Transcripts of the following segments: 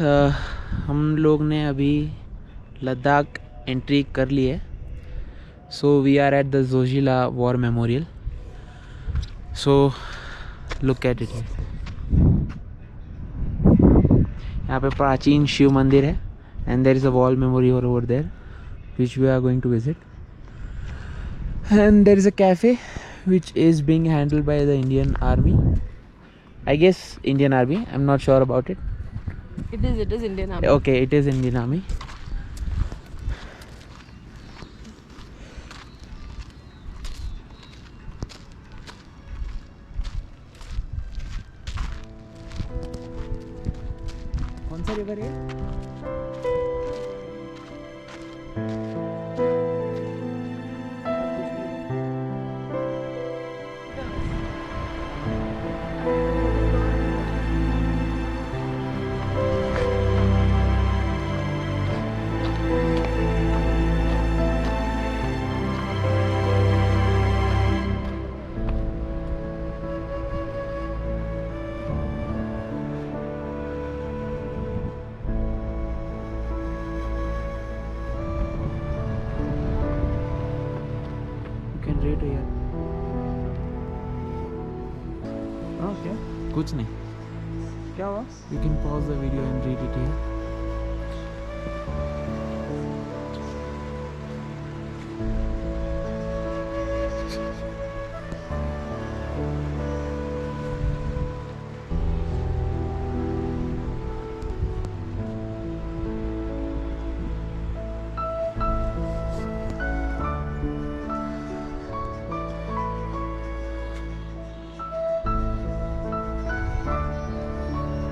हम लोग ने अभी लद्दाख एंट्री कर ली है. So we are at the Zojila war memorial. So look at it. यहाँ पे प्राचीन शिव मंदिर है and there is a war memorial over there which we are going to visit. And there is a cafe which is being handled by the Indian Army. I guess Indian Army. I'm not sure about it. It is Indian Army. Okay, it is Indian Army. कौन सा river है? Can read here. Okay. कुछ नहीं. क्या हुआ? You can pause the video and read it here.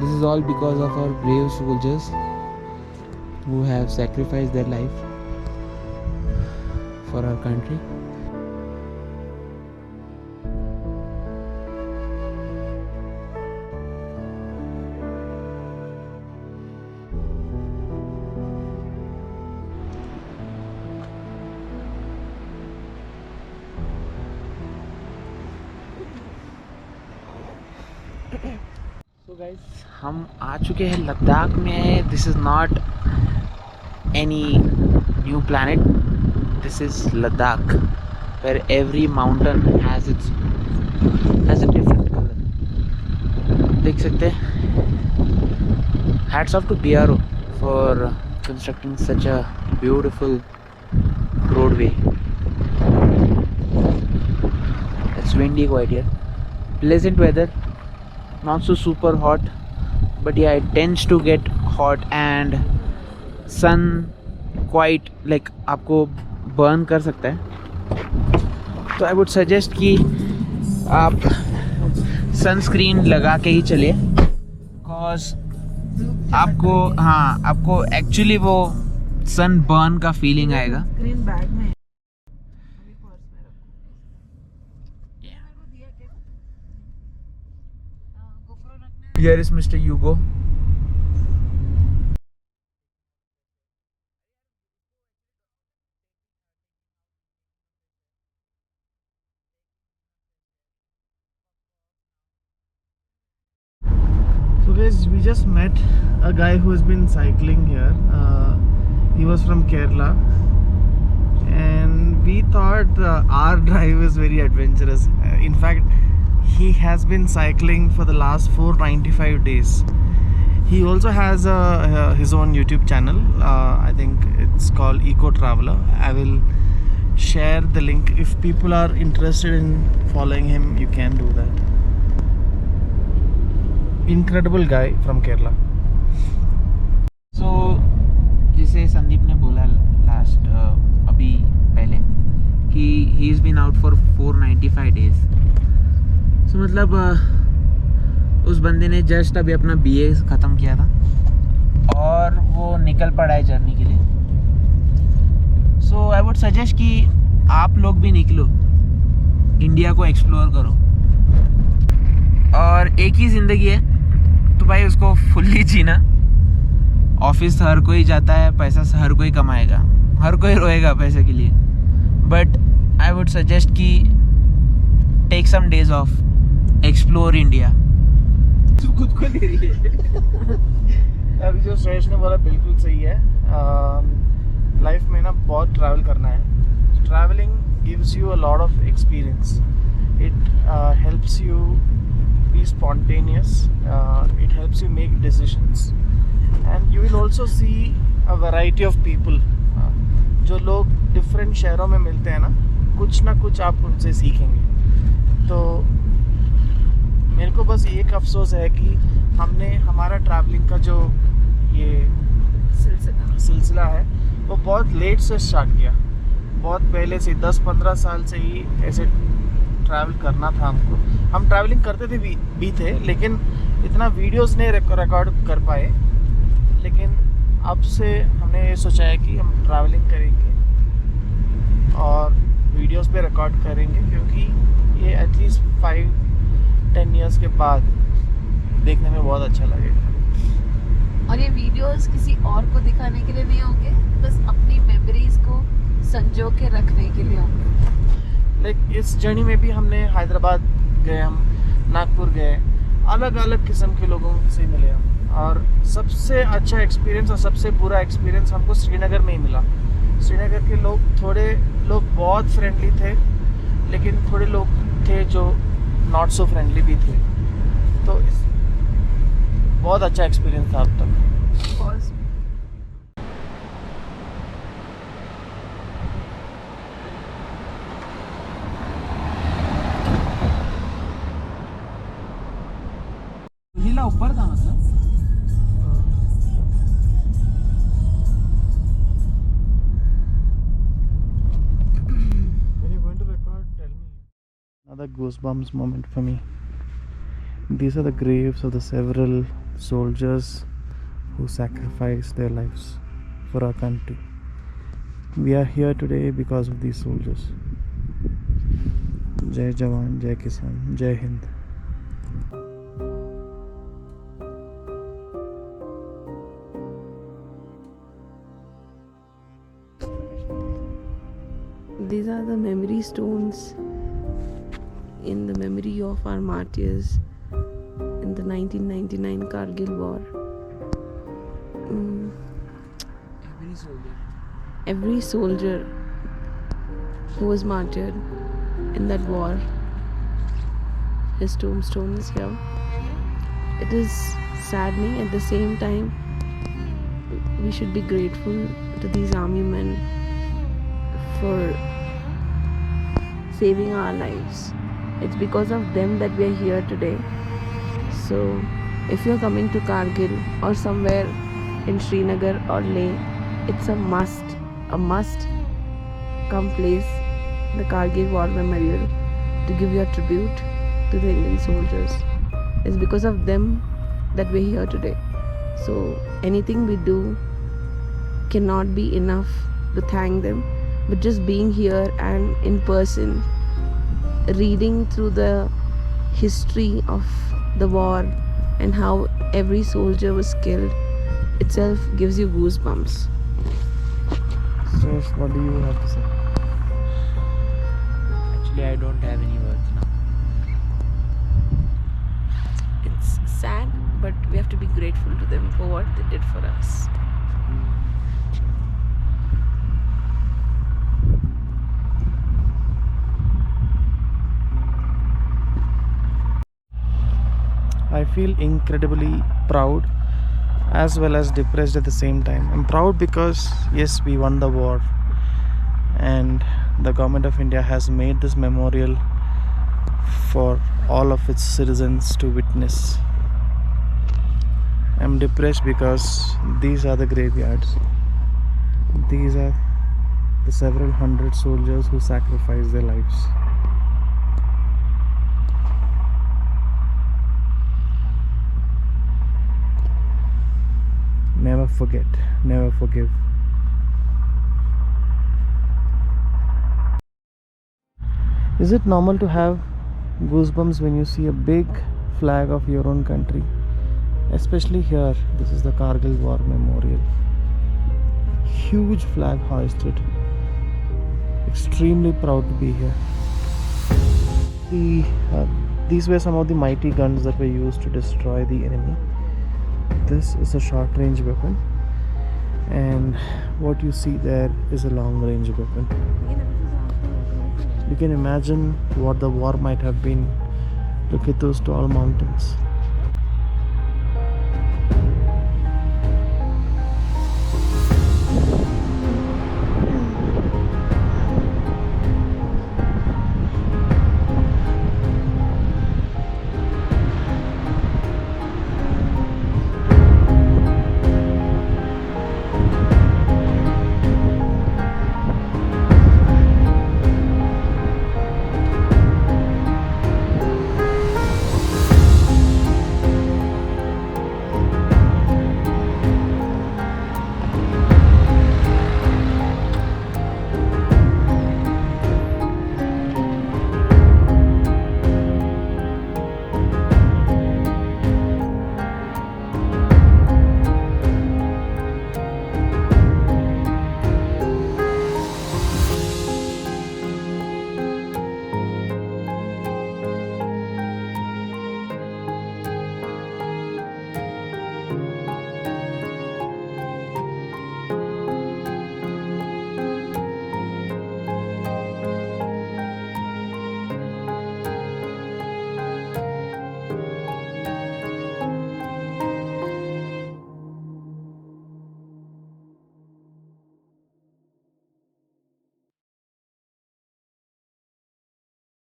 This is all because of our brave soldiers who have sacrificed their life for our country. So guys, हम आ चुके हैं लद्दाख में. This is not any new planet. This is Ladakh where every mountain has a different colour. देख सकते हैं. Hats off to BRO for constructing such a beautiful roadway. It's windy quite here. Pleasant weather. Not so super hot, but yeah, it tends to get hot and sun quite like आपको burn कर सकता है. तो I would suggest कि आप sunscreen लगा के ही चलिए, cause आपको actually वो sun burn का feeling आएगा. Green bag में. Here is Mr. Hugo. So guys, we just met a guy who has been cycling here. He was from Kerala, and we thought our drive is very adventurous. In fact, he has been cycling for the last 495 days. He also has his own YouTube channel. I think it's called Eco Traveler. I will share the link. If people are interested in following him, you can do that. Incredible guy from Kerala. So जैसे संदीप ने बोला last अभी पहले कि he is been out for 495 days. तो मतलब उस बंदे ने जस्ट अभी अपना BA ख़त्म किया था और वो निकल पड़ा है जर्नी के लिए. सो आई वुड सजेस्ट कि आप लोग भी निकलो, इंडिया को एक्सप्लोर करो. और एक ही ज़िंदगी है तो भाई उसको फुल्ली जीना. ऑफिस हर कोई जाता है, पैसा हर कोई कमाएगा, हर कोई रोएगा पैसे के लिए. बट आई वुड सजेस्ट कि take some days off, explore India. तू खुद को ले रही है. अभी जो श्रेयस ने बोला बिल्कुल सही है. लाइफ में ना बहुत ट्रैवल करना है. Travelling gives you a lot of experience. It helps you be spontaneous. It helps you make decisions and you will also see a variety of people. जो लोग डिफरेंट शहरों में मिलते हैं ना, कुछ ना कुछ आप उनसे सीखेंगे. तो मेरे को बस एक अफसोस है कि हमने हमारा ट्रैवलिंग का जो ये सिलसिला है वो बहुत लेट से स्टार्ट किया. बहुत पहले से 10-15 साल से ही ऐसे ट्रैवल करना था हमको. हम ट्रैवलिंग करते थे भी थे, लेकिन इतना वीडियोस नहीं रिकॉर्ड कर पाए. लेकिन अब से हमने ये सोचा है कि हम ट्रैवलिंग करेंगे और वीडियोस पे रिकॉर्ड करेंगे, क्योंकि ये एटलीस्ट 5-10 इयर्स के बाद देखने में बहुत अच्छा लगेगा. और ये वीडियोस किसी और को दिखाने के लिए नहीं होंगे, बस अपनी मेमोरीज को संजो के रखने के लिए होंगे. लाइक इस जर्नी में भी हमने हैदराबाद गए, हम नागपुर गए, अलग अलग किस्म के लोगों से मिले हम. और सबसे अच्छा एक्सपीरियंस और सबसे बुरा एक्सपीरियंस हमको श्रीनगर में ही मिला. श्रीनगर के थोड़े लोग बहुत फ्रेंडली थे, लेकिन थोड़े लोग थे जो नॉट सो फ्रेंडली भी थे. तो बहुत अच्छा एक्सपीरियंस था अब तक. जिला ऊपर था मतलब. When you're going to record, tell me. Another goosebumps moment for me. These are the graves of the several soldiers who sacrificed their lives for our country. We are here today because of these soldiers. Jai Jawan, Jai Kisan, Jai Hind. These are the memory stones in the memory of our martyrs in the 1999 Kargil war. Every soldier who was martyred in that war, his tombstone is here. It is saddening. At the same time, we should be grateful to these army men for saving our lives. It's because of them that we are here today. So if you're coming to Kargil or somewhere in Srinagar or Leh, it's a must come place, the Kargil War Memorial, to give your tribute to the Indian soldiers. It's because of them that we're here today. So anything we do cannot be enough to thank them. But just being here and in person, reading through the history of the war and how every soldier was killed itself gives you goosebumps. So, what do you have to say? Actually, I don't have any words now. It's sad, but we have to be grateful to them for what they did for us. I feel incredibly proud as well as depressed at the same time. I'm proud because yes, we won the war and the government of India has made this memorial for all of its citizens to witness. I'm depressed because these are the graveyards. These are the several hundred soldiers who sacrificed their lives. Never forget, never forgive. Is it normal to have goosebumps when you see a big flag of your own country? Especially here, this is the Kargil War Memorial. Huge flag hoisted. Extremely proud to be here. These were some of the mighty guns that were used to destroy the enemy. this is a short range weapon, and what you see there is a long range weapon. You can imagine what the war might have been. Look at those tall mountains.